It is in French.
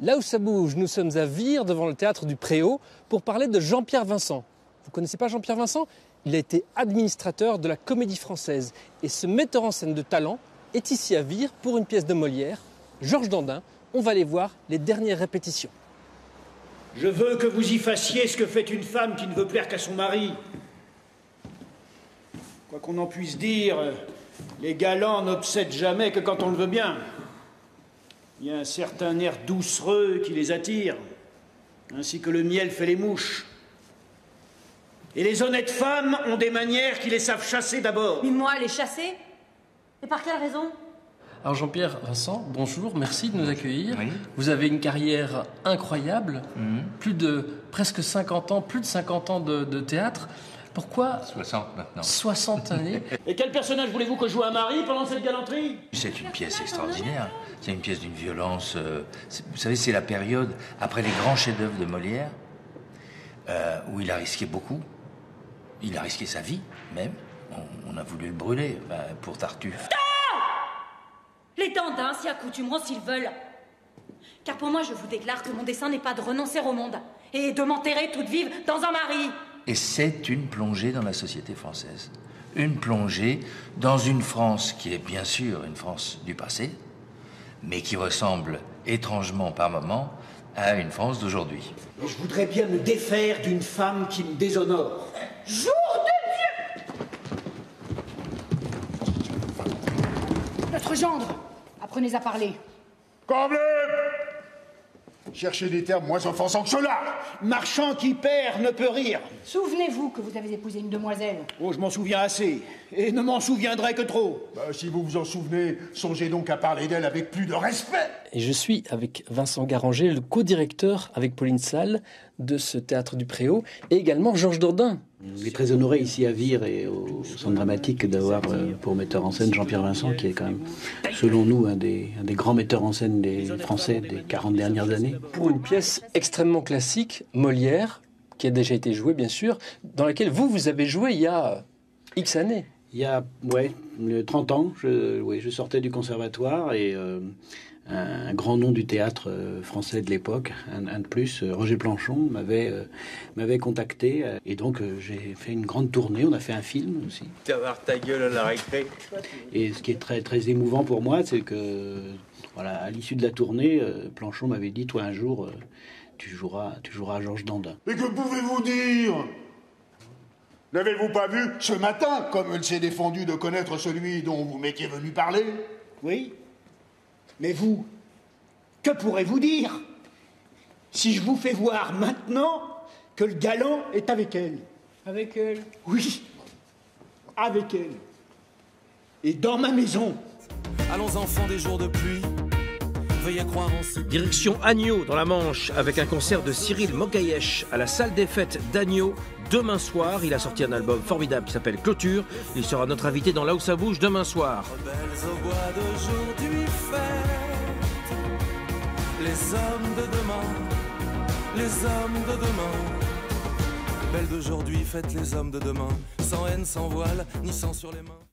Là où ça bouge, nous sommes à Vire, devant le théâtre du Préau, pour parler de Jean-Pierre Vincent. Vous connaissez pas Jean-Pierre Vincent? Il a été administrateur de la Comédie Française. Et ce metteur en scène de talent est ici à Vire pour une pièce de Molière, Georges Dandin. On va aller voir les dernières répétitions. Je veux que vous y fassiez ce que fait une femme qui ne veut plaire qu'à son mari. Quoi qu'on en puisse dire, les galants n'obsèdent jamais que quand on le veut bien. Il y a un certain air doucereux qui les attire, ainsi que le miel fait les mouches. Et les honnêtes femmes ont des manières qui les savent chasser d'abord. Mais moi, les chasser? Et par quelle raison? Alors Jean-Pierre Vincent, bonjour, merci de nous accueillir. Oui. Vous avez une carrière incroyable, plus de 50 ans de théâtre. Pourquoi 60 maintenant. 60 années? Et quel personnage voulez-vous que joue un mari pendant cette galanterie? C'est une pièce extraordinaire. C'est une pièce d'une violence. Vous savez, c'est la période après les grands chefs-d'œuvre de Molière, où il a risqué beaucoup. Il a risqué sa vie, même. On a voulu le brûler pour Tartuffe. Les Dandins s'y accoutumeront s'ils veulent. Car pour moi, je vous déclare que mon dessein n'est pas de renoncer au monde et de m'enterrer toute vive dans un mari. Et c'est une plongée dans la société française. Une plongée dans une France qui est bien sûr une France du passé, mais qui ressemble étrangement par moments à une France d'aujourd'hui. Et je voudrais bien me défaire d'une femme qui me déshonore. Jour de Dieu! Notre gendre, apprenez à parler. Comblé! Cherchez des termes moins offensants que cela! Marchand qui perd ne peut rire. Souvenez-vous que vous avez épousé une demoiselle. Oh, je m'en souviens assez, et ne m'en souviendrai que trop. Si vous vous en souvenez, songez donc à parler d'elle avec plus de respect! Et je suis avec Vincent Garanger, le co-directeur avec Pauline Salle de ce théâtre du Préau, et également Georges Dandin. On est très honoré ici à Vire et au Centre dramatique d'avoir pour metteur en scène Jean-Pierre Vincent, qui est quand même, selon nous, un des grands metteurs en scène des Français des 40 dernières années. Pour une pièce extrêmement classique, Molière, qui a déjà été jouée bien sûr, dans laquelle vous avez joué il y a X années. Il y a 30 ans, je sortais du conservatoire et un grand nom du théâtre français de l'époque, un de plus, Roger Planchon, m'avait contacté. Et donc j'ai fait une grande tournée, on a fait un film aussi. Tu vas voir ta gueule à la récré. Et ce qui est très, très émouvant pour moi, c'est que, voilà, à l'issue de la tournée, Planchon m'avait dit, toi un jour, tu joueras Georges Dandin. Et que pouvez-vous dire? N'avez-vous pas vu ce matin comme elle s'est défendue de connaître celui dont vous m'étiez venu parler? Oui. Mais vous, que pourrez-vous dire si je vous fais voir maintenant que le galant est avec elle? Avec elle? Oui, avec elle. Et dans ma maison. Allons enfants des jours de pluie, veuillez croire en ce... Direction Agneau dans la Manche avec un concert de Cyril Mokayesh à la salle des fêtes d'Agneau demain soir. Il a sorti un album formidable qui s'appelle Clôture. Il sera notre invité dans Là où ça bouge demain soir. Rebelles au bois d'aujourd'hui fêtent les hommes de demain, les hommes de demain. Belles d'aujourd'hui fêtent les hommes de demain, sans haine, sans voile, ni sang sur les mains.